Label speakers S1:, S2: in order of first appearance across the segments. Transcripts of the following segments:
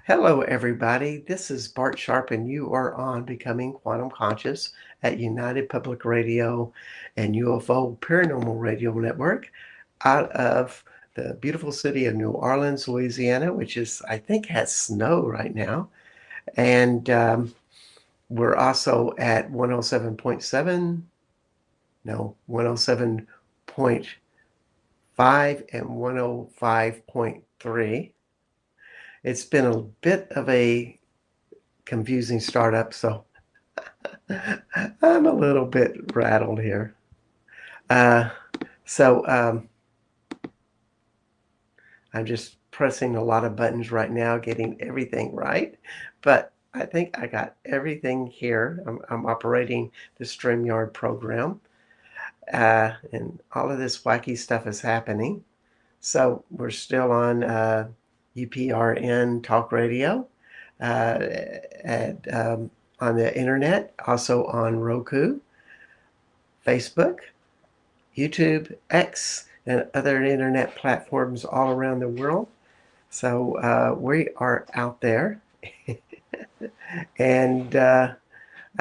S1: Hello, everybody. This is Bart Sharp, and you are on Becoming Quantum Conscious at United Public Radio and UFO Paranormal Radio Network out of the beautiful city of New Orleans, Louisiana, which I think, has snow right now. And we're also at 107.7, no, 107.5 and 105.3. It's been a bit of a confusing startup, so I'm a little bit rattled here. Uh, so I'm just pressing a lot of buttons right now, getting everything right. But I think I got everything here. I'm operating the StreamYard program, and all of this wacky stuff is happening. So we're still on UPRN Talk Radio, on the internet, also on Roku, Facebook, YouTube, X, and other internet platforms all around the world. So we are out there. And I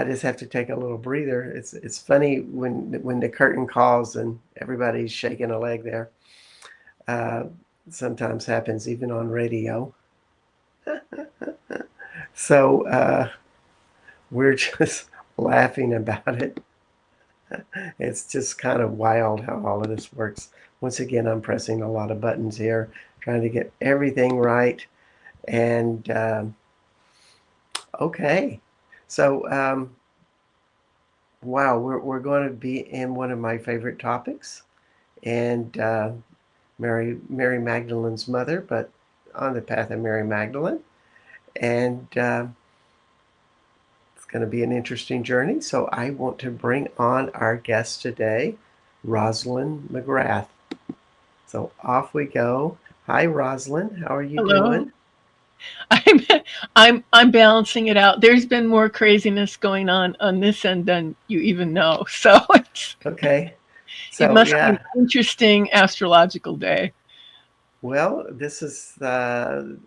S1: just have to take a little breather. It's funny when the curtain calls and everybody's shaking a leg there. Uh, Sometimes happens even on radio. So we're just laughing about it. It's just kind of wild how all of this works. Once again, I'm pressing a lot of buttons here, trying to get everything right. And okay, so wow, we're going to be in one of my favorite topics, and Mary Magdalene's mother, but on the path of Mary Magdalene, and it's going to be an interesting journey. So I want to bring on our guest today, Roslyn McGrath. So off we go. Hi, Roslyn. How are you
S2: Hello.
S1: doing?
S2: I'm I'm balancing it out. There's been more craziness going on this end than you even know. So
S1: Okay.
S2: it
S1: So
S2: must be an
S1: yeah.
S2: interesting astrological day.
S1: Well, this is the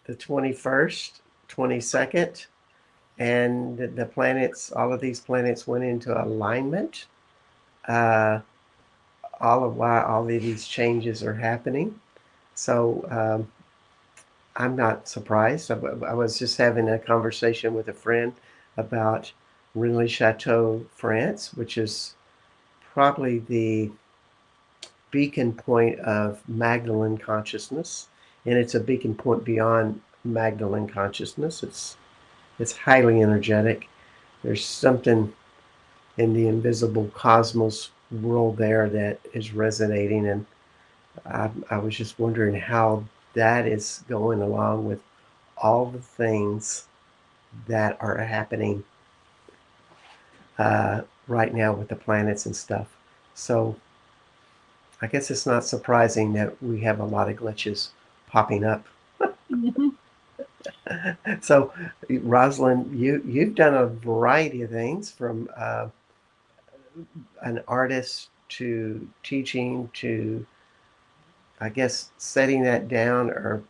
S1: 21st, 22nd, and the planets, all of these planets went into alignment. Uh, all of why all of these changes are happening. So I'm not surprised. I was just having a conversation with a friend about Rennes Chateau, France, which is probably the beacon point of Magdalene consciousness, and it's a beacon point beyond Magdalene consciousness. It's highly energetic. There's something in the invisible cosmos world there that is resonating, and I was just wondering how that is going along with all the things that are happening right now with the planets and stuff. So I guess it's not surprising that we have a lot of glitches popping up.
S2: Mhm.
S1: So, Rosalind, you've done a variety of things, from an artist to teaching to, I guess, setting that down or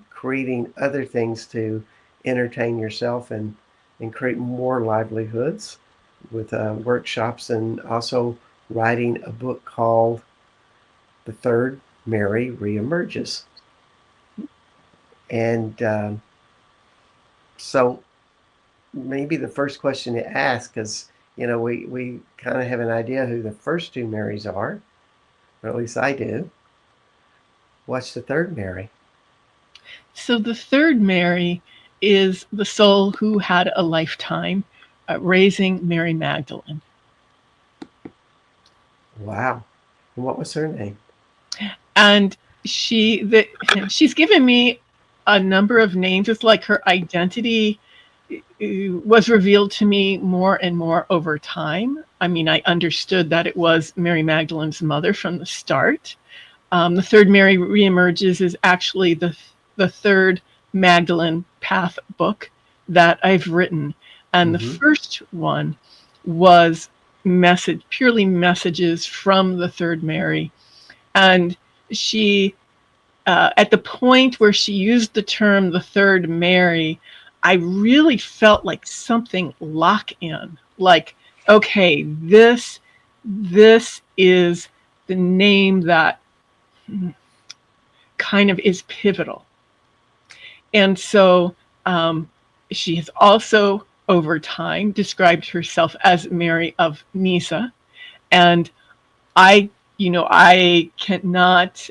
S1: creating other things to entertain yourself and create more livelihoods with workshops, and also writing a book called The Third Mary ReEmerges. And so maybe the first question to ask, because we kind of have an idea who the first two Marys are, or at least I do. What's the third Mary?
S2: So the third Mary is the soul who had a lifetime raising Mary Magdalene.
S1: Wow. And what was her name?
S2: And she's given me a number of names. It's like her identity was revealed to me more and more over time. I mean, I understood that it was Mary Magdalene's mother from the start. The third Mary ReEmerges is actually the third Magdalene path book that I've written, and the
S1: Mm-hmm.
S2: first one was purely messages from the third Mary, and she at the point where she used the term the third Mary, I really felt like something lock in. Like, okay, this is the name that kind of is pivotal. And so she has also, over time, described herself as Mary of Nisa. And I cannot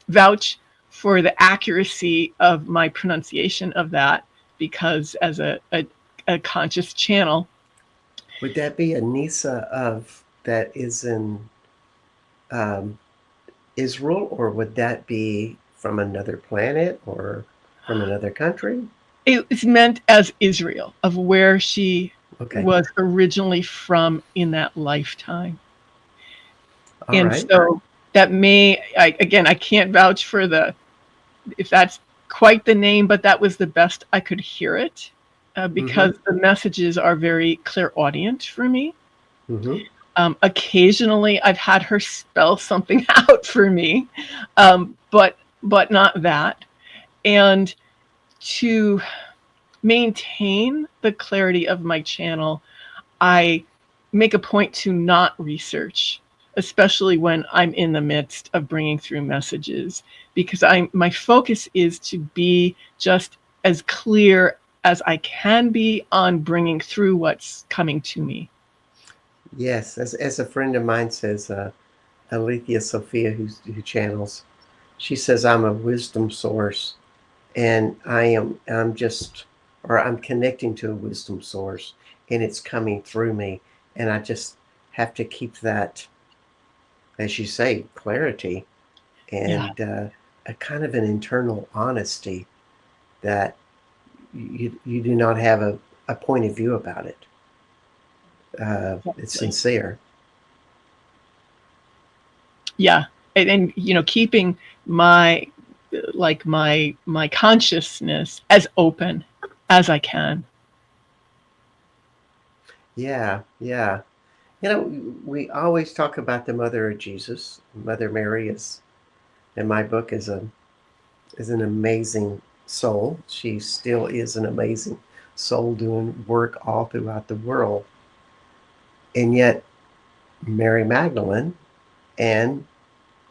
S2: vouch for the accuracy of my pronunciation of that, because as a conscious channel.
S1: Would that be a Nisa of that is in um, Israel, or would that be from another planet or from another country?
S2: It's meant as Israel, of where she
S1: Okay.
S2: was originally from in that lifetime.
S1: All
S2: And
S1: right.
S2: so that I can't vouch for if that's quite the name, but that was the best I could hear it,
S1: Mm-hmm.
S2: because the messages are very clairaudient for me.
S1: Mm-hmm.
S2: Occasionally, I've had her spell something out for me, but not that. And to maintain the clarity of my channel, I make a point to not research, especially when I'm in the midst of bringing through messages, because my focus is to be just as clear as I can be on bringing through what's coming to me.
S1: Yes, as a friend of mine says, Alethea Sophia, who channels, she says I'm a wisdom source, and I'm just, or I'm connecting to a wisdom source, and it's coming through me, and I just have to keep that, as you say, clarity
S2: Yeah,
S1: and a kind of an internal honesty that you do not have a point of view about it. It's
S2: exactly.
S1: sincere.
S2: Yeah, and keeping my my consciousness as open as I can.
S1: Yeah, yeah. We always talk about the mother of Jesus. Mother Mary is, in my book, is an amazing soul. She still is an amazing soul doing work all throughout the world. And yet, Mary Magdalene and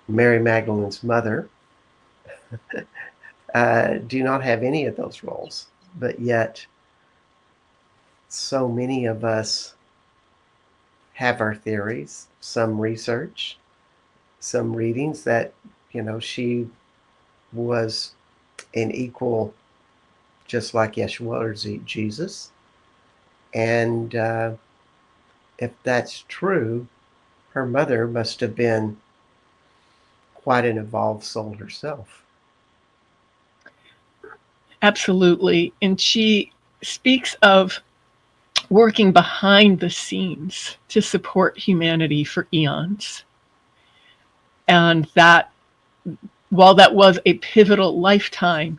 S1: Mary Magdalene's mother do not have any of those roles. But yet, so many of us have our theories, some research, some readings that, she was an equal, just like Yeshua or Jesus. And if that's true, her mother must have been quite an evolved soul herself.
S2: Absolutely. And she speaks of working behind the scenes to support humanity for eons. And that, while that was a pivotal lifetime,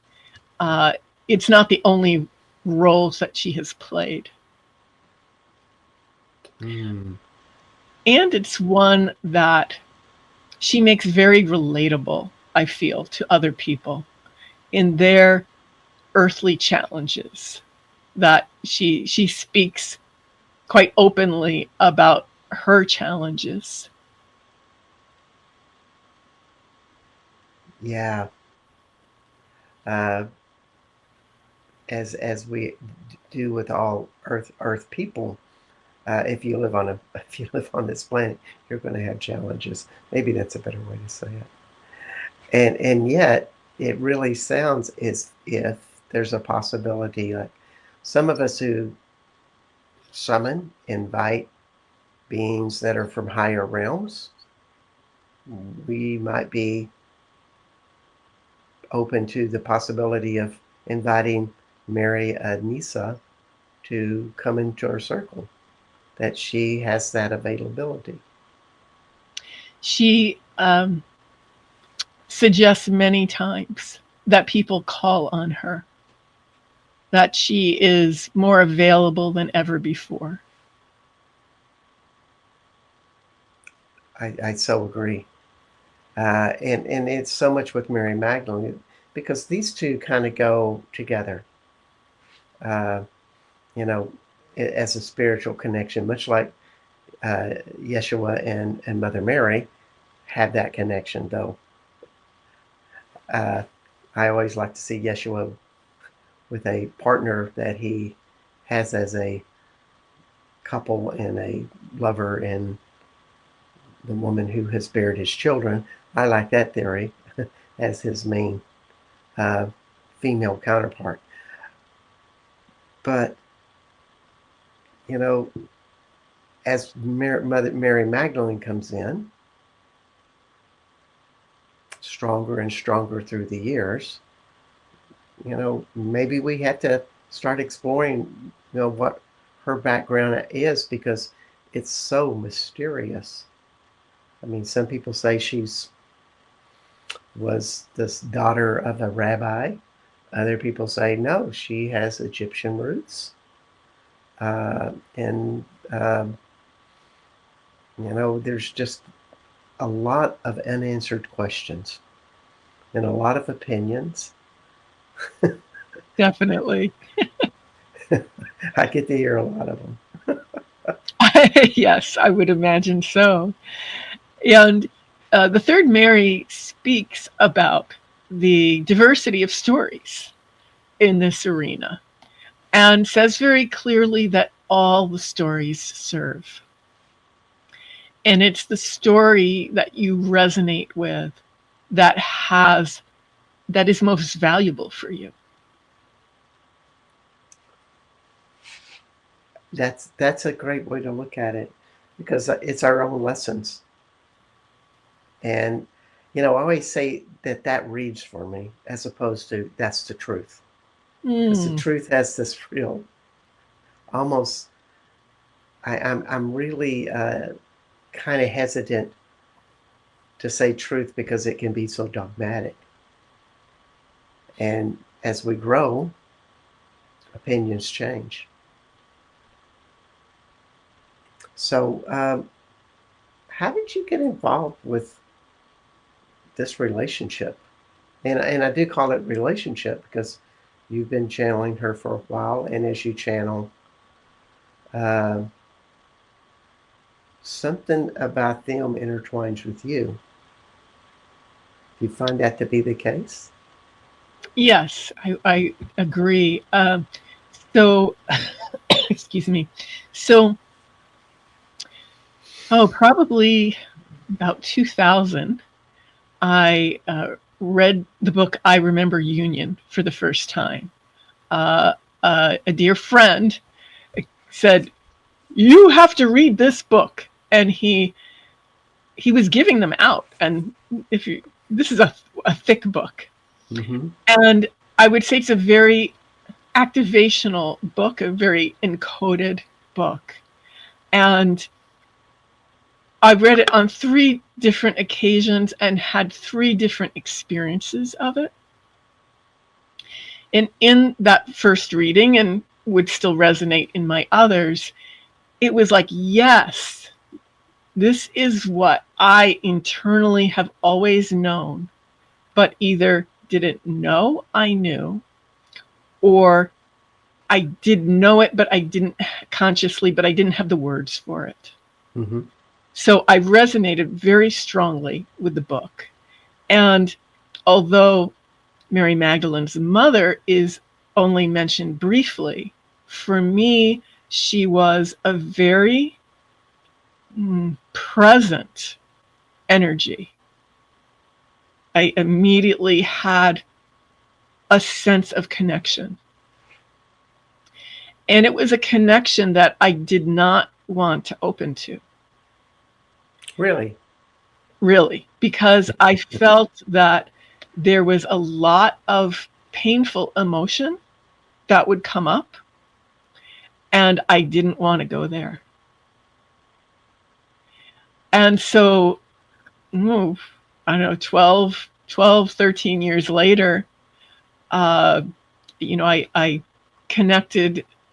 S2: uh, it's not the only roles that she has played.
S1: Mm.
S2: And it's one that she makes very relatable, I feel, to other people in their earthly challenges. That she speaks quite openly about her challenges.
S1: Yeah. Uh, as we do with all Earth people, if you live on a if you live on this planet, you're going to have challenges. Maybe that's a better way to say it. And yet, it really sounds as if there's a possibility, like some of us who summon, invite beings that are from higher realms, we might be open to the possibility of inviting Mary Anissa to come into our circle, that she has that availability.
S2: She suggests many times that people call on her, that she is more available than ever before.
S1: I so agree. And it's so much with Mary Magdalene because these two kind of go together, uh, you know, as a spiritual connection, much like Yeshua and Mother Mary have that connection, though. Uh, I always like to see Yeshua with a partner that he has as a couple and a lover and the woman who has buried his children. I like that theory as his main uh, female counterpart. But, you know, as Mother Mary Magdalene comes in, stronger and stronger through the years, maybe we had to start exploring, what her background is because it's so mysterious. I mean, some people say she's was this daughter of a rabbi. Other people say no, she has Egyptian roots. And there's just a lot of unanswered questions and a lot of opinions.
S2: Definitely.
S1: I get to hear a lot of them.
S2: Yes, I would imagine so. And the Third Mary speaks about the diversity of stories in this arena and says very clearly that all the stories serve. And it's the story that you resonate with that is most valuable for you.
S1: That's a great way to look at it because it's our own lessons. And I always say that reads for me as opposed to that's the truth. Because the truth has this real, almost. I'm really kind of hesitant to say truth because it can be so dogmatic. And as we grow, opinions change. So, how did you get involved with this relationship? And I do call it relationship because you've been channeling her for a while, and as you channel, uh, something about them intertwines with you. Do you find that to be the case?
S2: Yes, I agree. So, excuse me. So, probably about 2000, I read the book I Remember Union for the first time. A dear friend said, "You have to read this book," and he was giving them out. And this is a thick book,
S1: Mm-hmm.
S2: and I would say it's a very activational book, a very encoded book, and I read it on 3 different occasions and had 3 different experiences of it. And in that first reading, and would still resonate in my others, it was like, yes, this is what I internally have always known, but either didn't know I knew, or I did know it, but I didn't consciously, but I didn't have the words for it.
S1: Mm-hmm.
S2: So I resonated very strongly with the book. And although Mary Magdalene's mother is only mentioned briefly, for me, she was a very present energy. I immediately had a sense of connection. And it was a connection that I did not want to open to.
S1: Really?
S2: Really, because I felt that there was a lot of painful emotion that would come up, and I didn't want to go there. And so, I don't know, 12, 13 years later, I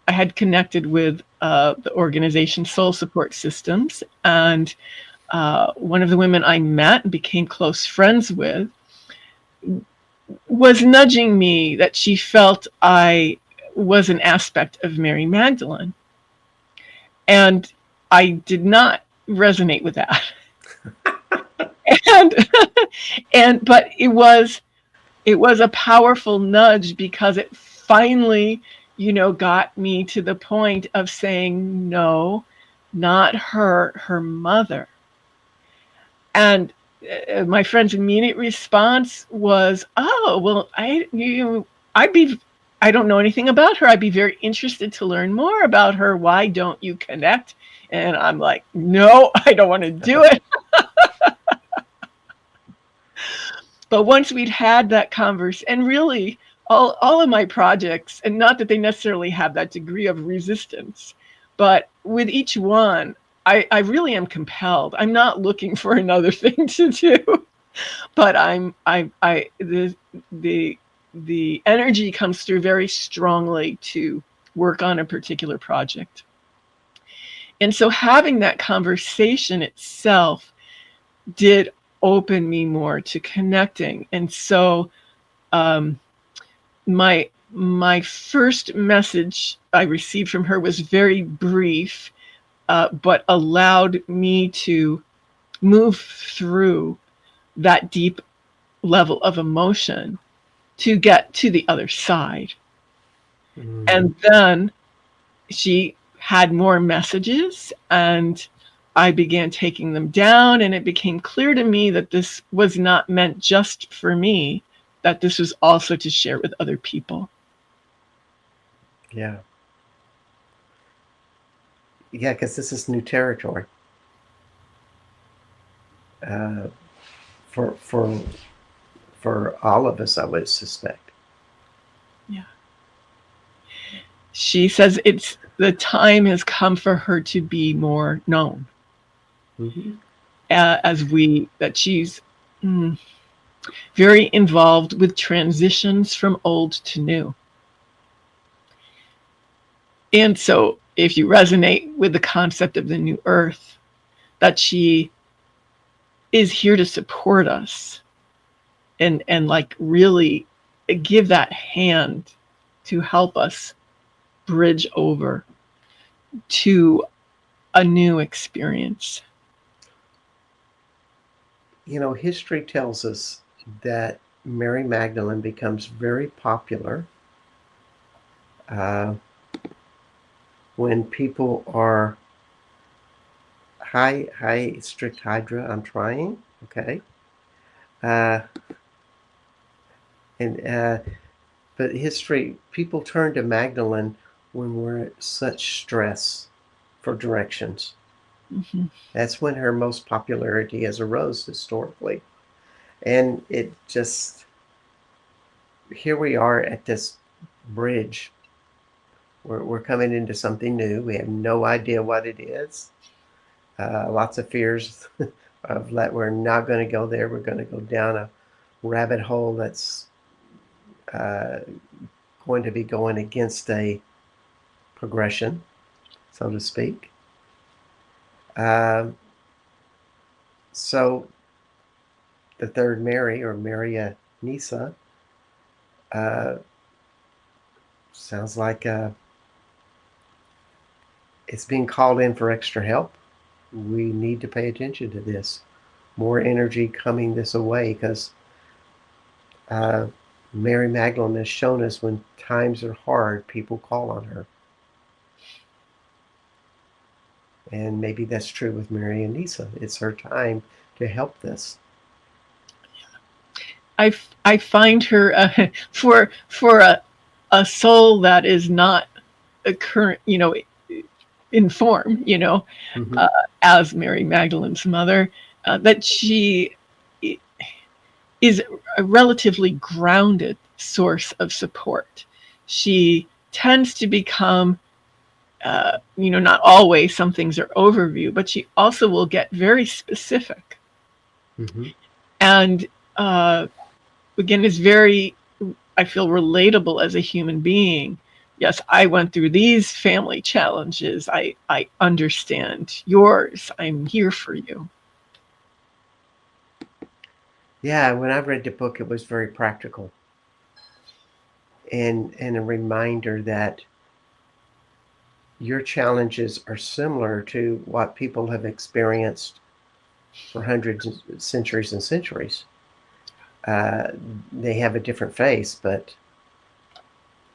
S2: had connected with the organization Soul Support Systems, and one of the women I met and became close friends with, was nudging me that she felt I was an aspect of Mary Magdalene. And I did not resonate with that. But it was a powerful nudge, because it finally, got me to the point of saying, no, not her mother. And my friend's immediate response was, oh, well, I don't know anything about her. I'd be very interested to learn more about her. Why don't you connect? And I'm like, no, I don't want to do it. But once we'd had that conversation, and really all of my projects, and not that they necessarily have that degree of resistance, but with each one, I really am compelled. I'm not looking for another thing to do, but the energy comes through very strongly to work on a particular project. And so having that conversation itself did open me more to connecting. And so my first message I received from her was very brief, but allowed me to move through that deep level of emotion to get to the other side. Mm. And then she had more messages, and I began taking them down, and it became clear to me that this was not meant just for me, that this was also to share with other people.
S1: Yeah. Yeah, because this is new territory. For all of us, I would suspect.
S2: Yeah. She says the time has come for her to be more known. Mm-hmm. That she's very involved with transitions from old to new. And so if you resonate with the concept of the new earth, that she is here to support us and like really give that hand to help us bridge over to a new experience.
S1: History tells us that Mary Magdalene becomes very popular when people are high strict hydra. I'm trying, okay. But history, people turn to Magdalene when we're at such stress for directions. Mm-hmm. That's when her most popularity has arose historically. And it just, here we are at this bridge. We're coming into something new. We have no idea what it is. Lots of fears of that we're not going to go there. We're going to go down a rabbit hole that's going to be going against a progression, so to speak. So the third Mary, or Maria Nisa, sounds like it's being called in for extra help. We need to pay attention to this. More energy coming this way, because Mary Magdalene has shown us when times are hard, people call on her. And maybe that's true with Mary and Nisa. It's her time to help this.
S2: I find her for a soul that is not a current, in form, mm-hmm. As Mary Magdalene's mother, that she is a relatively grounded source of support. She tends to become, not always, some things are overview, but she also will get very specific. Mm-hmm. And again, is very, I feel, relatable as a human being. Yes, I went through these family challenges. I understand yours. I'm here for you.
S1: Yeah, when I read the book, it was very practical and a reminder that your challenges are similar to what people have experienced for hundreds of centuries and centuries. Uh, they have a different face, but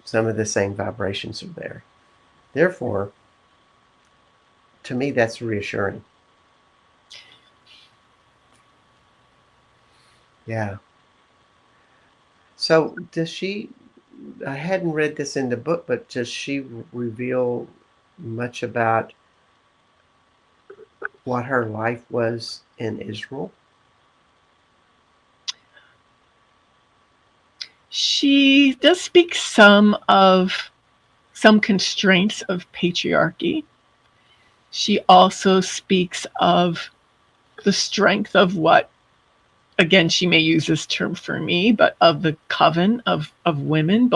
S1: some of the same vibrations are there. Therefore, to me, that's reassuring. Yeah. So, does she? I hadn't read this in the book, but does she reveal much about what her life was in Israel?
S2: She does speak some constraints of patriarchy. She also speaks of the strength of what, again, she may use this term for me, but of the coven of women,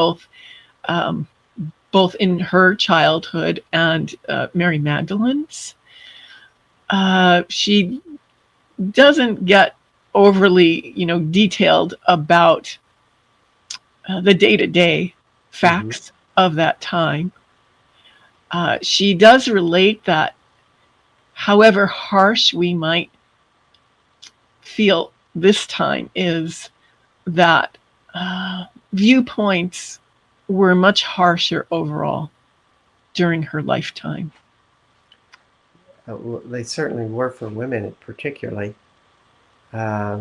S2: um, both in her childhood and Mary Magdalene's. She doesn't get overly, detailed about the day-to-day
S1: Hmm.
S2: facts of that time. She does relate that, however harsh we might feel this time is, that viewpoints were much harsher overall during her lifetime.
S1: Well, they certainly were for women, particularly. Uh,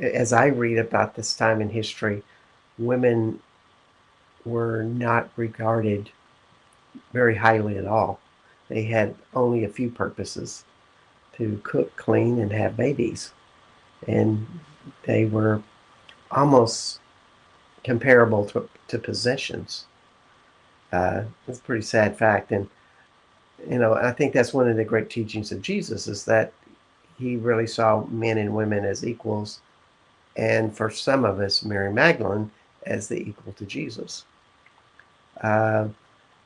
S1: as I read about this time in history, women were not regarded very highly at all. They had only a few purposes: to cook, clean, and have babies. And they were almost comparable to possessions. It's a pretty sad fact. And, I think that's one of the great teachings of Jesus is that he really saw men and women as equals. And for some of us, Mary Magdalene as the equal to Jesus. Uh,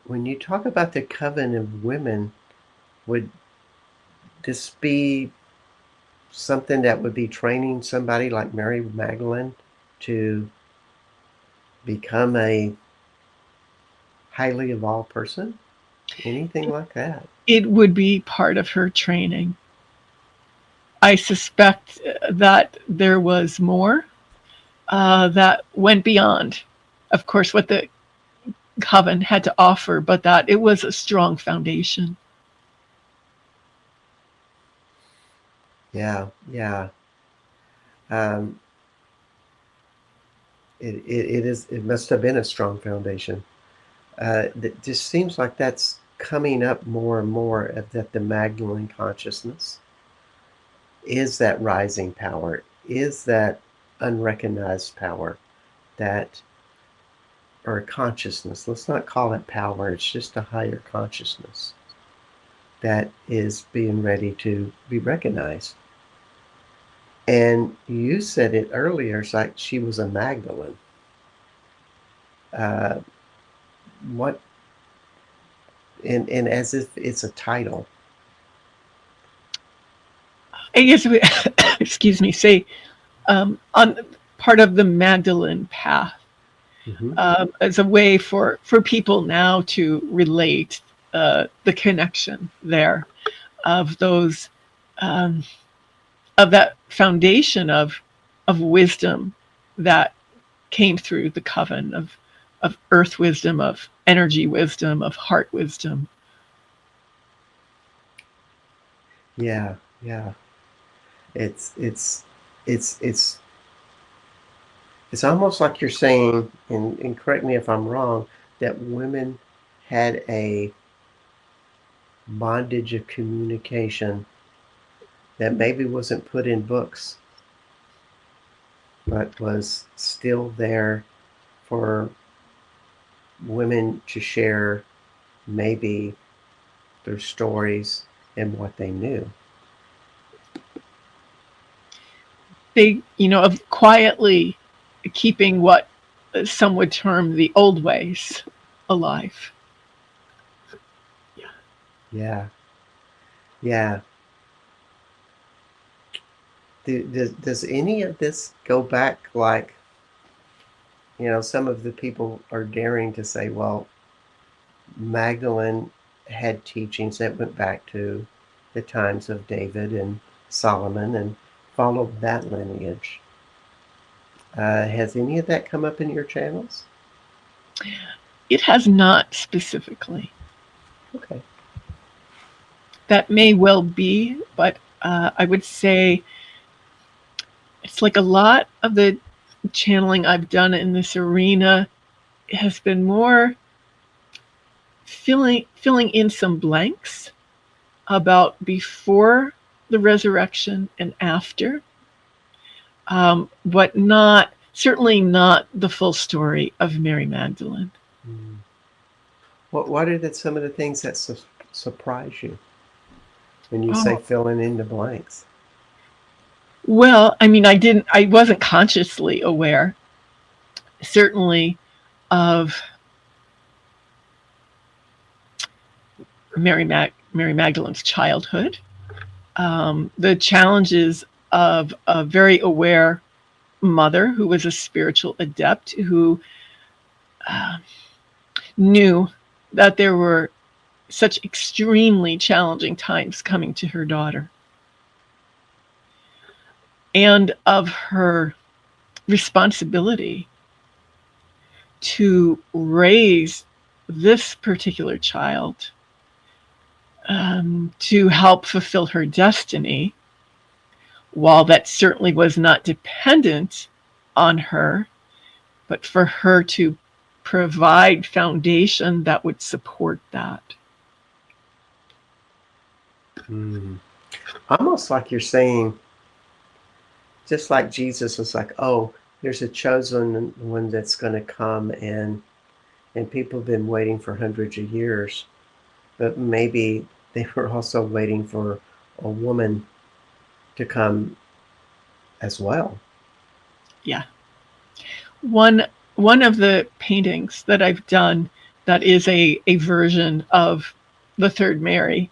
S1: when you talk about the coven of women, would this be something that would be training somebody like Mary Magdalene to become a highly evolved person? Anything like that?
S2: It would be part of her training. I suspect that there was more that went beyond, of course, what the coven had to offer, but that it was a strong foundation.
S1: Yeah, yeah. Um, it must have been a strong foundation. It just seems like that's coming up more and more that the Magdalene consciousness is that rising power, is that unrecognized power, that or consciousness. Let's not call it power, it's just a higher consciousness that is being ready to be recognized. And you said it earlier, it's like she was a Magdalene. Uh, what, and as if it's a title.
S2: I guess we, excuse me, say on part of the Magdalene path,
S1: Hmm.
S2: as a way for people now to relate the connection there of those um, of that foundation of wisdom that came through the coven of earth wisdom, of energy wisdom, of heart wisdom.
S1: Yeah, yeah. It's it's it's it's it's almost like you're saying, and correct me if I'm wrong, that women had a bondage of communication that maybe wasn't put in books, but was still there for women to share maybe their stories and what they knew.
S2: They, of quietly keeping what some would term the old ways alive.
S1: Yeah, yeah. Does any of this go back, like, some of the people are daring to say, well, Magdalene had teachings that went back to the times of David and Solomon and followed that lineage. Has any of that come up in your channels?
S2: It has not specifically.
S1: Okay.
S2: That may well be, but I would say it's like a lot of the channeling I've done in this arena has been more filling in some blanks about before the resurrection and after, but certainly not the full story of Mary Magdalene.
S1: Mm. What are some of the things that surprise you when you say filling in the blanks?
S2: Well, I mean, I wasn't consciously aware, certainly, of Mary Magdalene's childhood, the challenges of a very aware mother who was a spiritual adept who knew that there were such extremely challenging times coming to her daughter, and of her responsibility to raise this particular child to help fulfill her destiny, while that certainly was not dependent on her, but for her to provide foundation that would support that.
S1: Almost like you're saying, just like Jesus was like, oh, there's a chosen one that's going to come, and people have been waiting for hundreds of years, but maybe they were also waiting for a woman to come as well.
S2: Yeah. One of the paintings that I've done that is a version of the Third Mary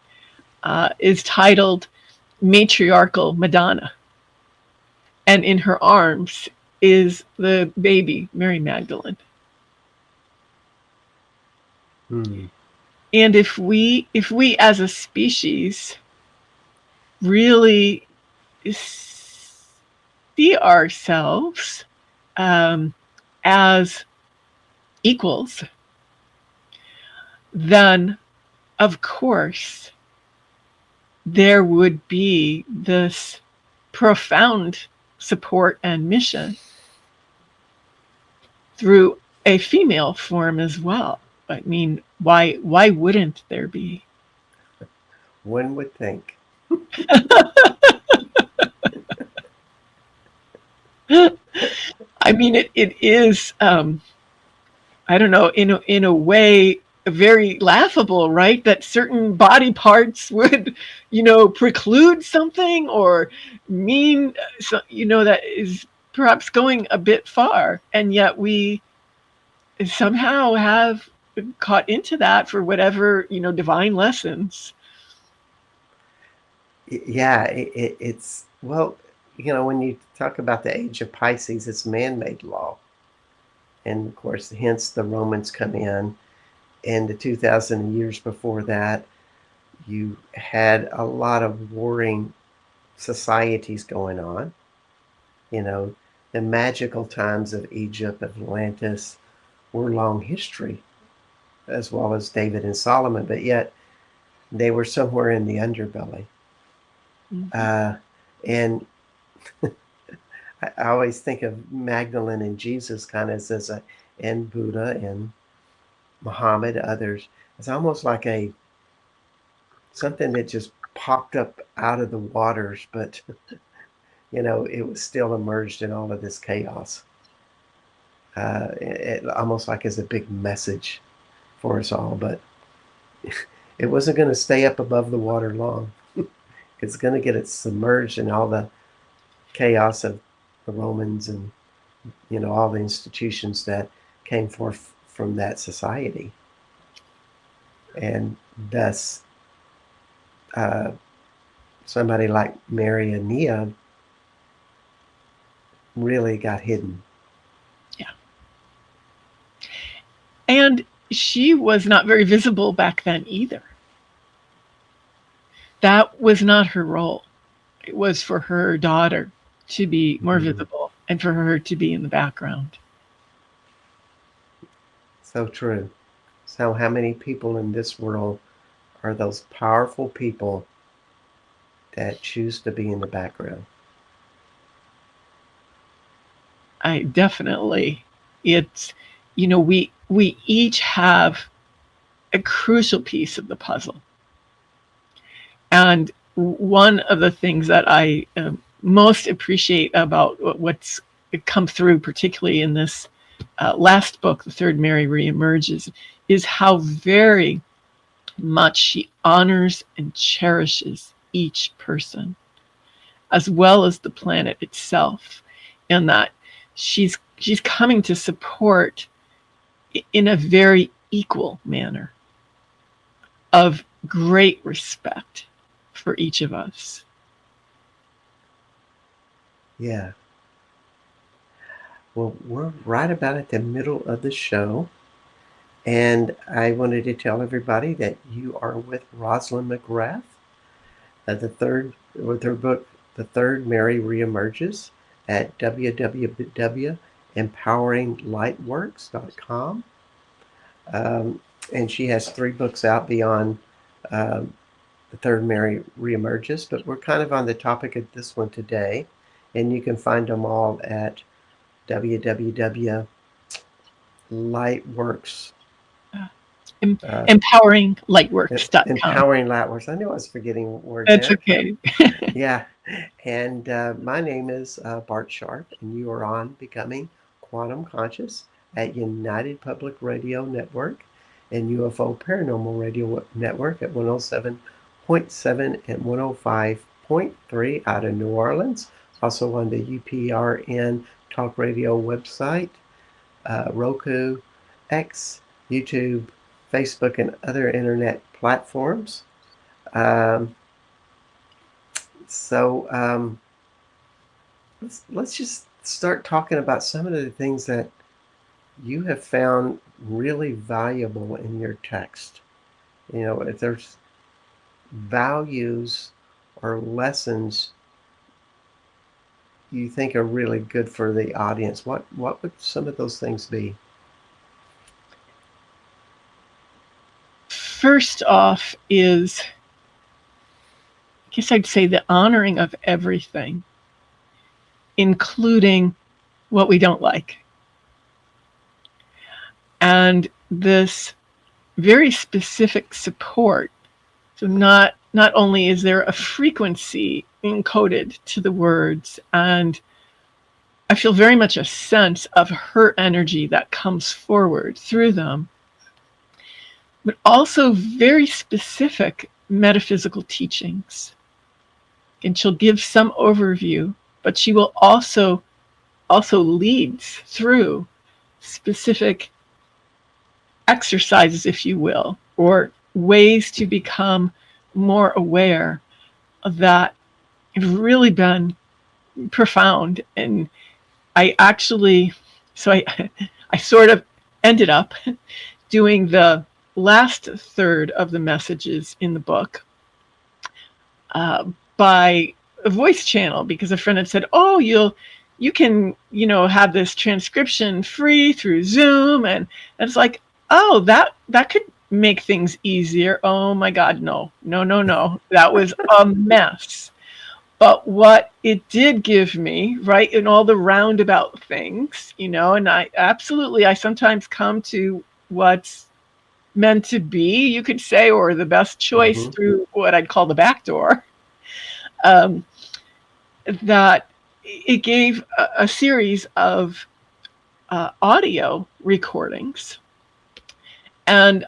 S2: is titled Matriarchal Madonna. And in her arms is the baby, Mary Magdalene. And if we as a species really see ourselves as equals, then of course there would be this profound support and mission through a female form as well. I mean, why wouldn't there be?
S1: One would think.
S2: I mean, it is, I don't know, in a way, very laughable, right? That certain body parts would, preclude something or mean, that is perhaps going a bit far. And yet we somehow have caught into that for whatever, divine lessons.
S1: Yeah, it's, well, when you talk about the age of Pisces, it's man-made law. And of course, hence the Romans come in. And the 2,000 years before that, you had a lot of warring societies going on. The magical times of Egypt, of Atlantis, were long history, as well as David and Solomon, but yet they were somewhere in the underbelly. And I always think of Magdalene and Jesus kind of as and Buddha and Muhammad, others. It's almost like something that just popped up out of the waters, but it was still immersed in all of this chaos. It almost like as a big message for us all, but it wasn't going to stay up above the water long. It's going to get it submerged in all the chaos of the Romans and all the institutions that came forth from that society. And thus somebody like Mary Ania really got hidden.
S2: Yeah. And she was not very visible back then either. That was not her role. It was for her daughter to be more visible and for her to be in the background.
S1: So true. So, how many people in this world are those powerful people that choose to be in the background?
S2: I definitely, it's, we each have a crucial piece of the puzzle. And one of the things that I most appreciate about what's come through, particularly in this last book, The Third Mary ReEmerges, is how very much she honors and cherishes each person, as well as the planet itself, and that she's coming to support in a very equal manner of great respect for each of us.
S1: Yeah. Well, we're right about at the middle of the show. And I wanted to tell everybody that you are with Roslyn McGrath, with her book, The Third Mary ReEmerges, at www.empoweringlightworks.com. And she has 3 books out beyond um, The Third Mary ReEmerges, but we're kind of on the topic of this one today. And you can find them all at www.lightworks.
S2: Empoweringlightworks.com.
S1: Empowering Lightworks. I knew I was forgetting a word
S2: That's
S1: there.
S2: okay.
S1: Yeah. And my name is Bart Sharp, and you are on Becoming Quantum Conscious at United Public Radio Network and UFO Paranormal Radio Network at 107.7 and 105.3 out of New Orleans. Also on the UPRN Talk Radio website, Roku, X, YouTube, Facebook, and other internet platforms. Um, so let's just start talking about some of the things that you have found really valuable in your text. If there's values or lessons you think are really good for the audience, what would some of those things be?
S2: First off is, I guess I'd say, the honoring of everything, including what we don't like. And this very specific support. So not only is there a frequency encoded to the words, and I feel very much a sense of her energy that comes forward through them, but also very specific metaphysical teachings. And she'll give some overview, but she will also leads through specific exercises, if you will, or ways to become more aware of that have really been profound. And I sort of ended up doing the last third of the messages in the book by a voice channel, because a friend had said, "Oh, you can have this transcription free through Zoom," and it's like, oh, that could make things easier. Oh my God, no. That was a mess. But what it did give me, right, in all the roundabout things, and I sometimes come to what's meant to be, you could say, or the best choice through what I'd call the back door, that it gave a series of audio recordings. And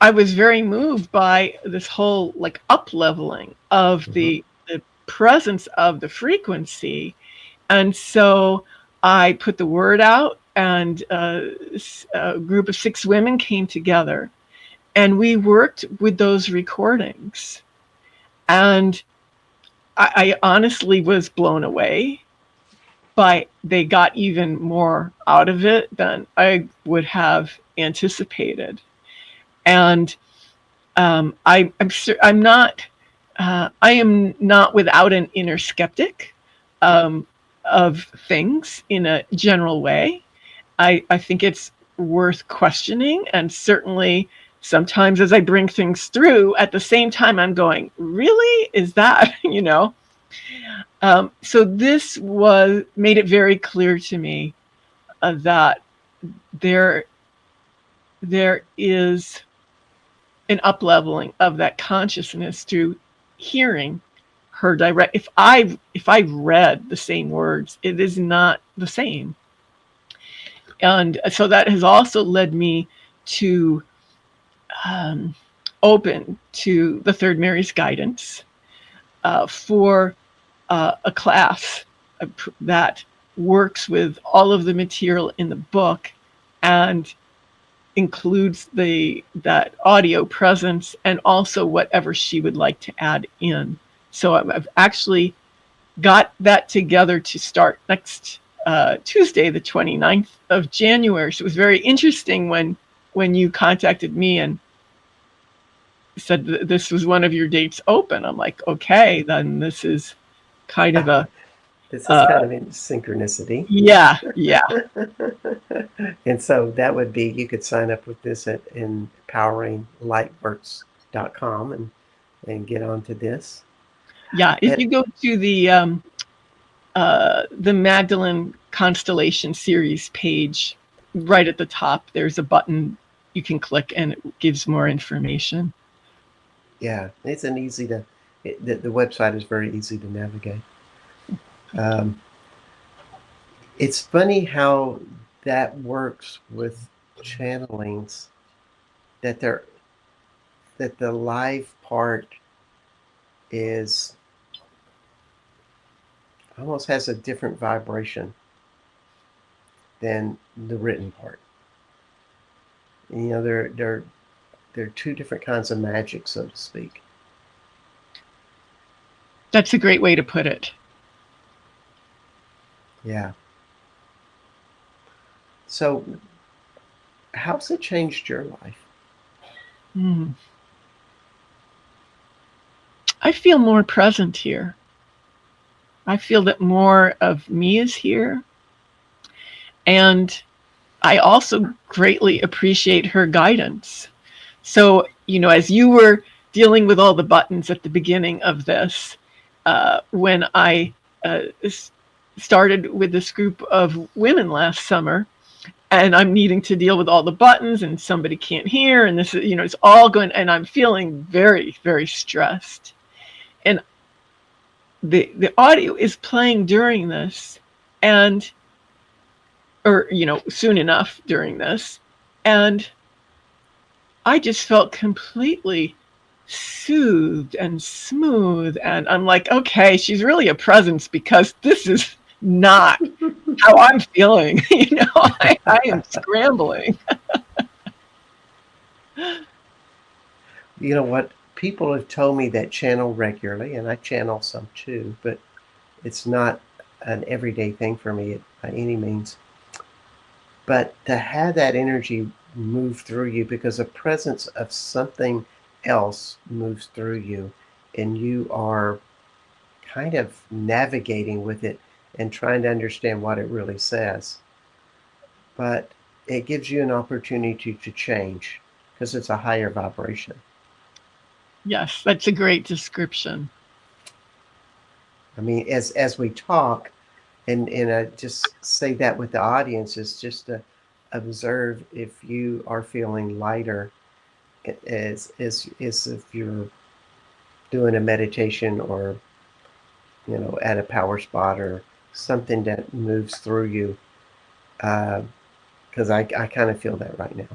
S2: I was very moved by this whole up-leveling of the presence of the frequency. And so I put the word out, and a group of 6 women came together, and we worked with those recordings. And I honestly was blown away but they got even more out of it than I would have anticipated. And I'm not I am not without an inner skeptic of things in a general way. I think it's worth questioning, and certainly sometimes as I bring things through, at the same time I'm going, really? Is that, you know? So this was made it very clear to me that there there is an upleveling of that consciousness through hearing her direct. If I read the same words, it is not the same. And so that has also led me to open to the Third Mary's guidance for a class that works with all of the material in the book and includes that audio presence and also whatever she would like to add in. So I've actually got that together to start next Tuesday, the 29th of January. So it was very interesting when you contacted me and said this was one of your dates open. I'm like, okay, then this is kind of a
S1: This is kind of in synchronicity.
S2: yeah.
S1: And so that would be, you could sign up with this at empoweringlightworks.com and get onto this.
S2: Yeah, if you go to the Magdalene Constellation Series page, right at the top, there's a button you can click and it gives more information.
S1: Yeah, it's an easy to, the website is very easy to navigate. It's funny how that works with channelings, that the live part is almost has a different vibration than the written part. You know, they're two different kinds of magic, so to speak.
S2: That's a great way to put it.
S1: Yeah. So, how's it changed your life?
S2: I feel more present here. I feel that more of me is here. And I also greatly appreciate her guidance. So, you know, as you were dealing with all the buttons at the beginning of this, when I started with this group of women last summer, and I'm needing to deal with all the buttons and somebody can't hear, and this is, you know, it's all going, and I'm feeling very, very stressed. And the audio is playing during this, and, or, you know, soon enough during this. And I just felt completely soothed and smooth. And I'm like, okay, she's really a presence because this is not how I'm feeling. You know, I am scrambling.
S1: You know what? People have told me that channel regularly, and I channel some too, but it's not an everyday thing for me by any means. But to have that energy move through you, because a presence of something else moves through you, and you are kind of navigating with it and trying to understand what it really says. But it gives you an opportunity to change because it's a higher vibration.
S2: Yes, that's a great description.
S1: I mean, as we talk, and I just say that with the audience, is just to observe if you are feeling lighter, as if you're doing a meditation, or, you know, at a power spot or something that moves through you. Because I kind of feel that right now.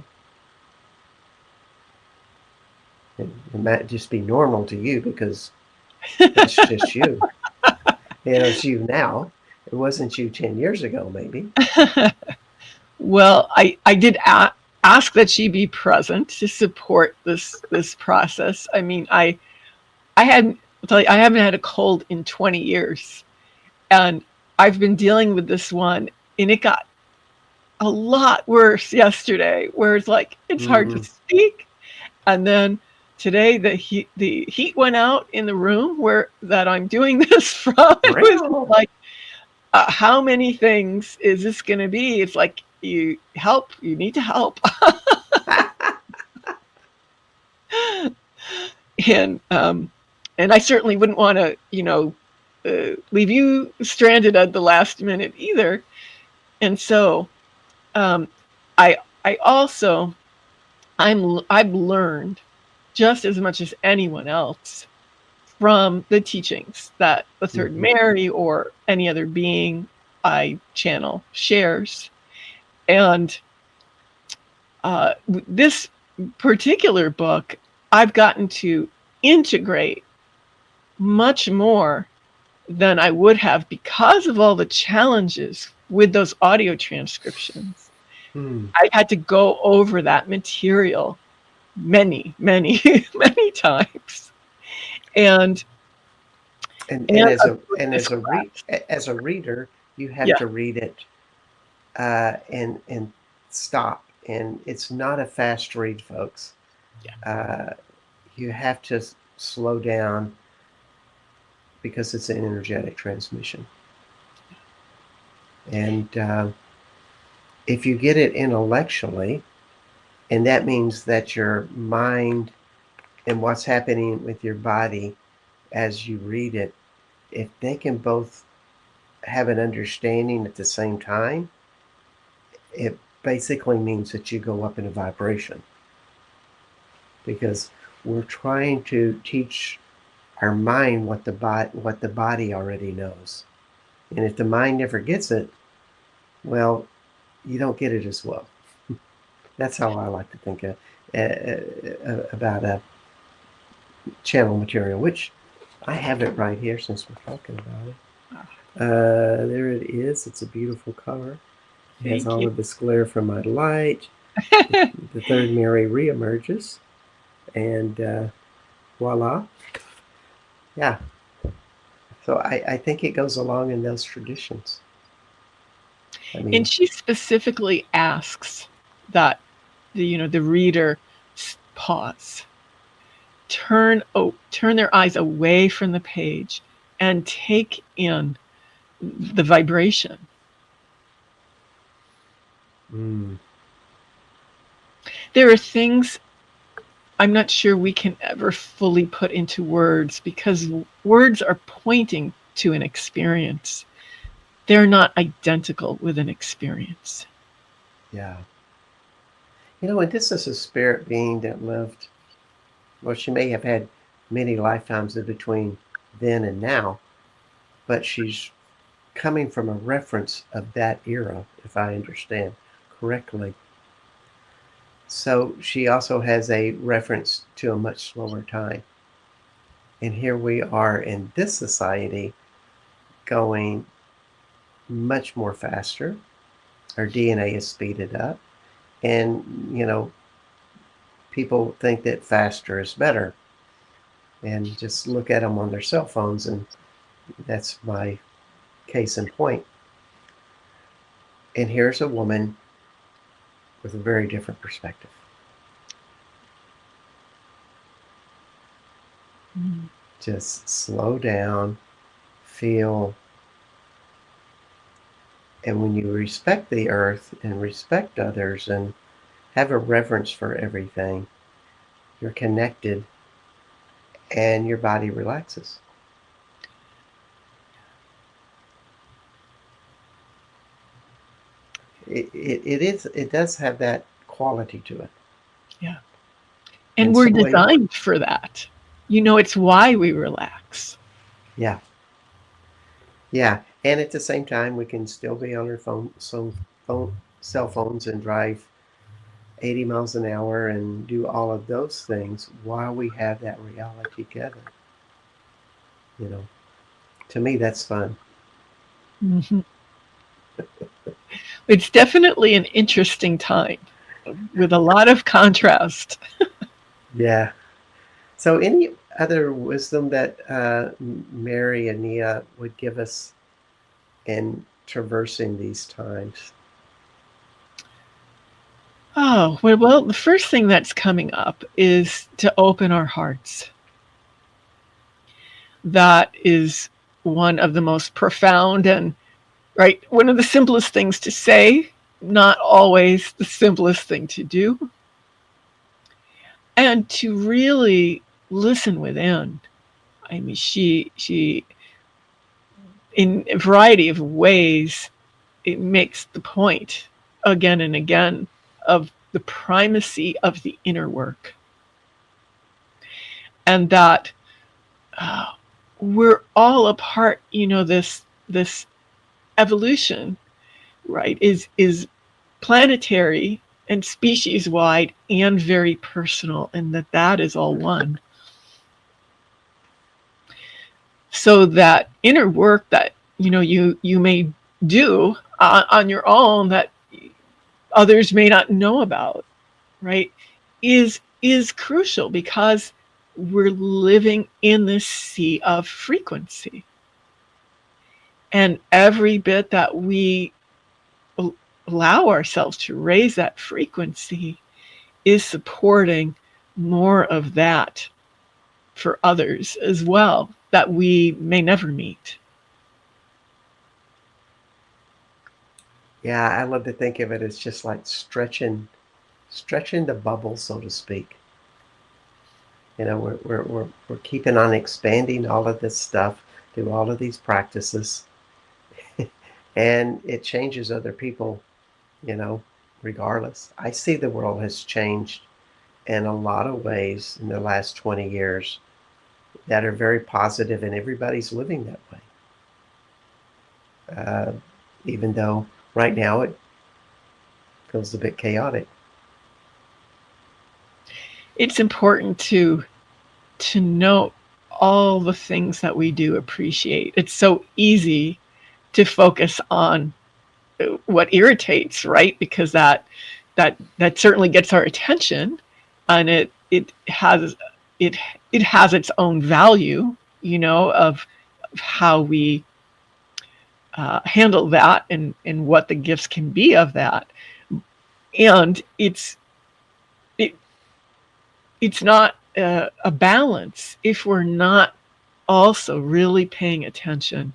S1: It might just be normal to you because it's just you. You know, it's you now. It wasn't you 10 years ago, maybe.
S2: Well, I did ask that she be present to support this process. I mean, I'll tell you, I haven't had a cold in 20 years. And I've been dealing with this one, and it got a lot worse yesterday, where it's like it's hard to
S1: Mm,
S2: speak. And then today the heat went out in the room where that I'm doing this from. It was
S1: real.
S2: like, how many things is this going to be? It's like, you help, you need to help. And I certainly wouldn't want to, leave you stranded at the last minute either. And so, um, I also, I've learned just as much as anyone else from the teachings that the Third
S1: Hmm.
S2: Mary or any other being I channel shares. And this particular book, I've gotten to integrate much more than I would have because of all the challenges with those audio transcriptions.
S1: Hmm.
S2: I had to go over that material many, many, many times. And
S1: And
S2: and
S1: as
S2: of
S1: a
S2: course
S1: and
S2: this
S1: as a
S2: class.
S1: as a reader, you have
S2: Yeah,
S1: to read it and stop. And it's not a fast read, folks.
S2: yeah.
S1: Uh, you have to slow down because it's an energetic transmission. And if you get it intellectually, and that means that your mind and what's happening with your body as you read it, if they can both have an understanding at the same time, it basically means that you go up in a vibration, because we're trying to teach our mind what the body already knows. And if the mind never gets it, well, you don't get it as well. That's how I like to think about a channel material, which I have it right here since we're talking about it. There it is. It's a beautiful color. It has
S2: Thank
S1: all
S2: you.
S1: of this glare from my light. The third Mary ReEmerges, and voila. Yeah. So I think it goes along in those traditions. I
S2: And
S1: mean,
S2: she specifically asks that the reader pause, turn their eyes away from the page, and take in the vibration.
S1: mm,
S2: There are things I'm not sure we can ever fully put into words because words are pointing to an experience. They're not identical with an experience.
S1: yeah. And this is a spirit being that lived, well, she may have had many lifetimes in between then and now, but she's coming from a reference of that era, if I understand correctly. So she also has a reference to a much slower time. And here we are in this society going much more faster. Our DNA is speeded up. And, people think that faster is better. And just look at them on their cell phones, and that's my case in point. And here's a woman with a very different perspective.
S2: Mm.
S1: Just slow down, feel, and when you respect the earth and respect others and have a reverence for everything, you're connected and your body relaxes. It does have that quality to it.
S2: Yeah. And
S1: And
S2: we're
S1: some way,
S2: designed for that. It's why we relax.
S1: yeah, yeah. And at the same time, we can still be on our cell phones and drive 80 miles an hour and do all of those things while we have that reality together. You know, to me, that's fun.
S2: Mhm. It's definitely an interesting time with a lot of contrast.
S1: Yeah. So, any other wisdom that Mary and Nia would give us in traversing these times?
S2: Oh, well, the first thing that's coming up is to open our hearts. That is one of the most profound and, right, one of the simplest things to say, not always the simplest thing to do. And to really listen within. I mean, she in a variety of ways, it makes the point again and again of the primacy of the inner work, and that we're all a part. This evolution, right, is planetary and species wide and very personal, and that is all one. So that inner work that you may do on your own, that others may not know about, right, is crucial, because we're living in this sea of frequency, and every bit that we allow ourselves to raise that frequency is supporting more of that for others as well, that we may never meet.
S1: Yeah, I love to think of it as just like stretching the bubble, so to speak. We're keeping on expanding all of this stuff through all of these practices, and it changes other people, you know, regardless. I see the world has changed in a lot of ways in the last 20 years that are very positive, and everybody's living that way. Uh, Even though right now it feels a bit chaotic.
S2: It's important to note all the things that we do appreciate. It's so easy to focus on what irritates, right? Because that certainly gets our attention, and it it has its own value, of how we handle that, and what the gifts can be of that. And it, it's not a balance if we're not also really paying attention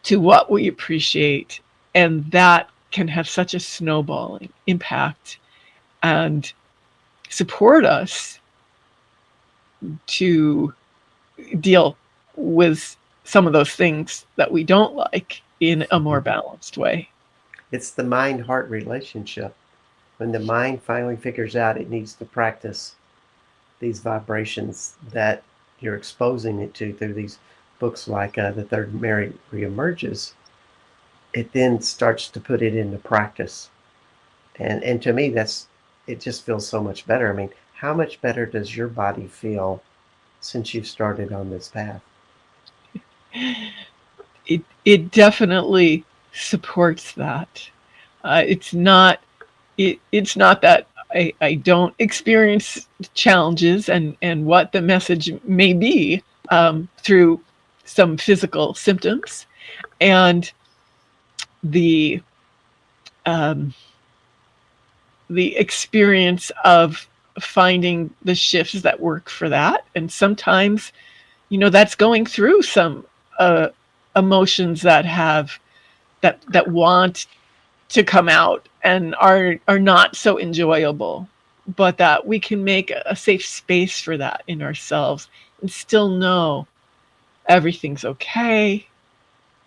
S2: to what we appreciate, and that can have such a snowballing impact and support us to deal with some of those things that we don't like in a more balanced way.
S1: It's the mind heart relationship. When the mind finally figures out it needs to practice these vibrations that you're exposing it to through these books like The Third Mary ReEmerges, it then starts to put it into practice. And to me, it just feels so much better. I mean, how much better does your body feel since you've started on this path?
S2: It definitely supports that. It's not that I don't experience challenges, and what the message may be, through some physical symptoms, and the um, the experience of finding the shifts that work for that. And sometimes, that's going through some emotions that want to come out and are not so enjoyable, but that we can make a safe space for that in ourselves, and still know everything's okay,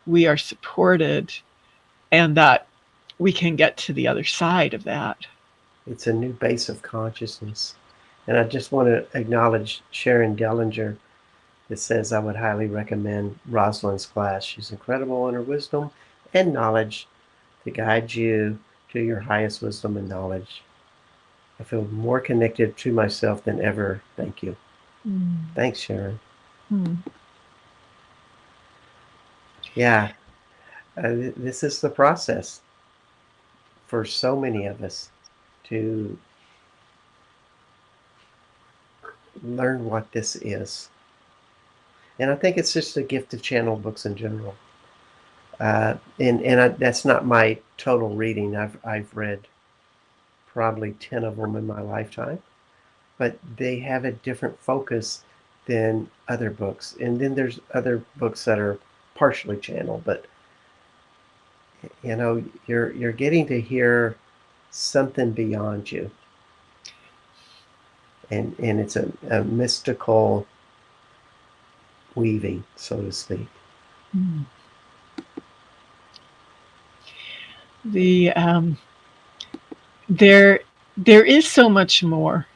S2: we are supported, and that we can get to the other side of that.
S1: It's a new base of consciousness. And I just want to acknowledge Sharon Dellinger that says, I would highly recommend Roslyn's class. She's incredible in her wisdom and knowledge to guide you to your highest wisdom and knowledge. I feel more connected to myself than ever. Thank you. Thanks, Sharon.
S2: Hmm.
S1: Yeah, this is the process for so many of us to learn what this is. And I think it's just a gift of channel books in general. That's not my total reading. I've read probably 10 of them in my lifetime, but they have a different focus than other books. And then there's other books that are partially channeled, but you're getting to hear something beyond you, and it's a mystical weaving, so to speak.
S2: Mm. The there is so much more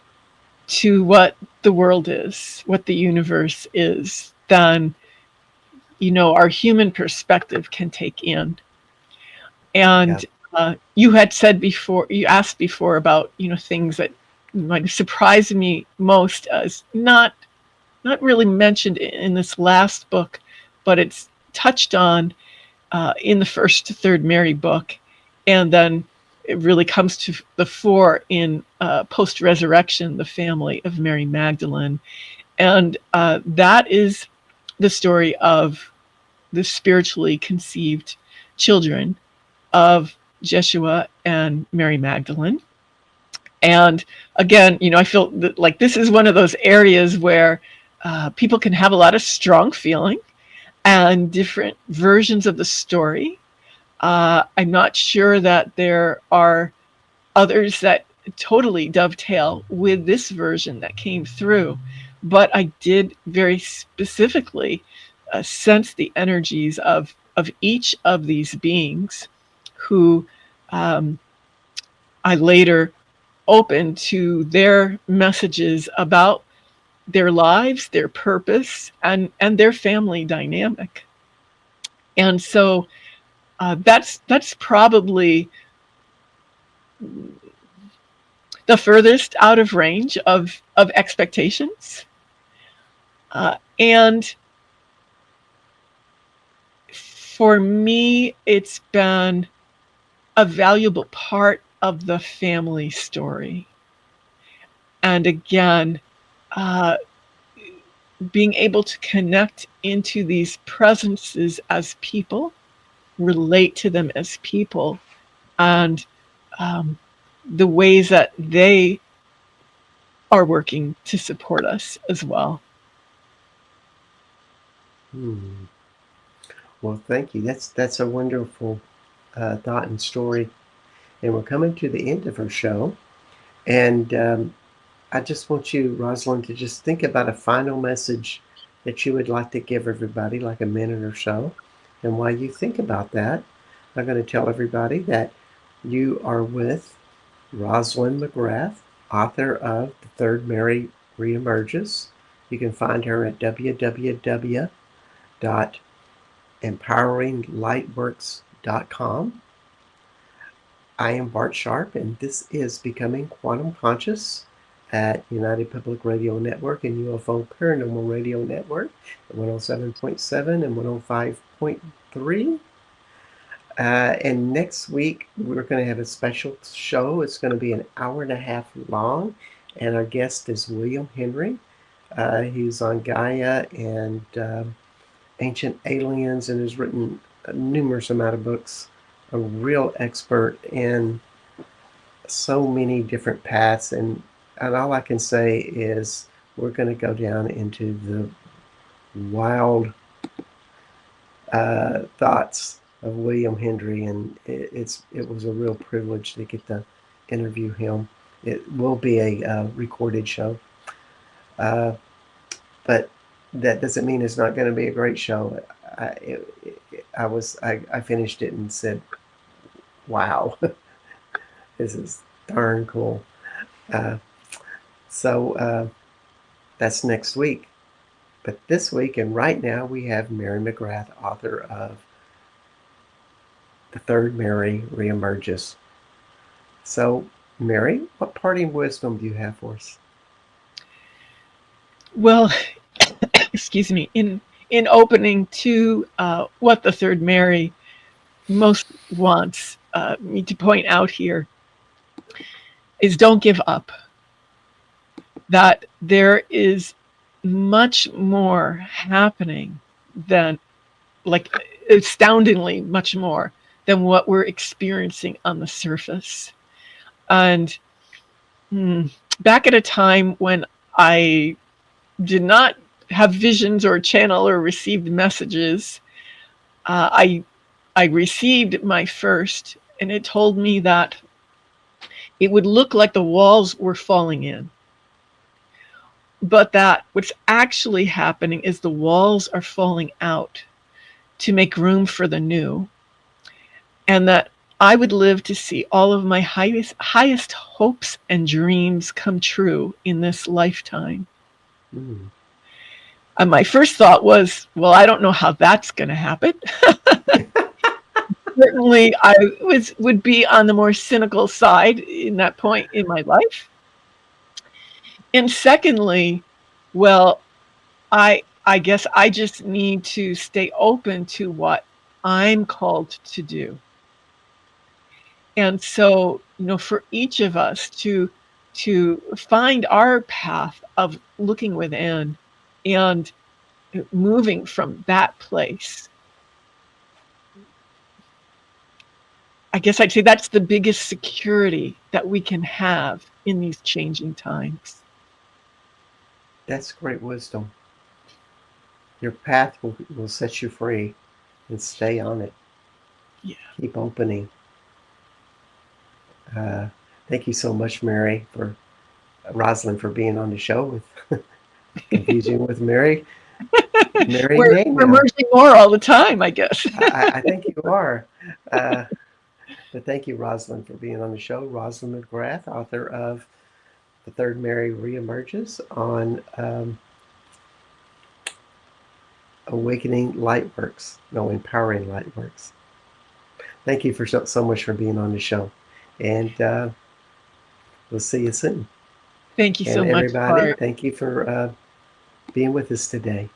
S2: to what the world is, what the universe is, than our human perspective can take in.
S1: Yeah.
S2: And you had said before, you asked before about things that might have surprised me most as not really mentioned in this last book, but it's touched on in the first Third Mary book, and then it really comes to the fore in post-resurrection, the family of Mary Magdalene. And that is the story of the spiritually conceived children of Jeshua and Mary Magdalene. And again, I feel like this is one of those areas where people can have a lot of strong feeling and different versions of the story. I'm not sure that there are others that totally dovetail with this version that came through, but I did very specifically sense the energies of each of these beings who um, I later opened to their messages about their lives, their purpose, and their family dynamic. And so that's probably the furthest out of range of expectations. And for me, it's been a valuable part of the family story. And again, uh, being able to connect into these presences as people, relate to them as people, and um, the ways that they are working to support us as well.
S1: Hmm. Well, thank you. That's a wonderful thought and story. And we're coming to the end of our show. And I just want you, Rosalind, to just think about a final message that you would like to give everybody, like a minute or so. And while you think about that, I'm going to tell everybody that you are with Roslyn McGrath, author of The Third Mary ReEmerges. You can find her at www.empoweringlightworks.com. I am Bart Sharp, and this is Becoming Quantum Conscious at United Public Radio Network and UFO Paranormal Radio Network at 107.7 and 105.3. And next week, we're going to have a special show. It's going to be an hour and a half long, and our guest is William Henry. He's on Gaia and Ancient Aliens and has written a numerous amount of books. A real expert in so many different paths, and all I can say is we're going to go down into the wild thoughts of William Henry, and it was a real privilege to get to interview him. It will be a recorded show, but that doesn't mean it's not going to be a great show. I finished it and said, wow, this is darn cool. So that's next week. But this week and right now we have Mary McGrath, author of The Third Mary ReEmerges. So, Mary, what parting wisdom do you have for us?
S2: Well, excuse me, in opening to what the Third Mary most wants me to point out here is don't give up. That there is much more happening than, like, astoundingly much more than what we're experiencing on the surface. And back at a time when I did not have visions or channel or received messages, I received my first, and it told me that it would look like the walls were falling in, but that what's actually happening is the walls are falling out to make room for the new, and that I would live to see all of my highest hopes and dreams come true in this lifetime.
S1: Mm.
S2: And my first thought was, well, I don't know how that's going to happen. Certainly, I would be on the more cynical side in that point in my life. And secondly, well, I guess I just need to stay open to what I'm called to do. And so, for each of us to find our path of looking within and moving from that place. I guess I'd say that's the biggest security that we can have in these changing times.
S1: That's great wisdom. Your path will set you free, and stay on it.
S2: Yeah.
S1: Keep opening. Thank you so much, Mary, for Roslyn, for being on the show with Confusing with Mary. Mary
S2: We're
S1: now.
S2: merging more all the time, I guess.
S1: I think you are. But thank you, Roslyn, for being on the show. Roslyn McGrath, author of The Third Mary ReEmerges on Awakening Lightworks. No, Empowering Lightworks. Thank you for so much for being on the show. And we'll see you soon.
S2: Thank you so
S1: and
S2: much,
S1: everybody,
S2: Bart.
S1: thank you for being with us today.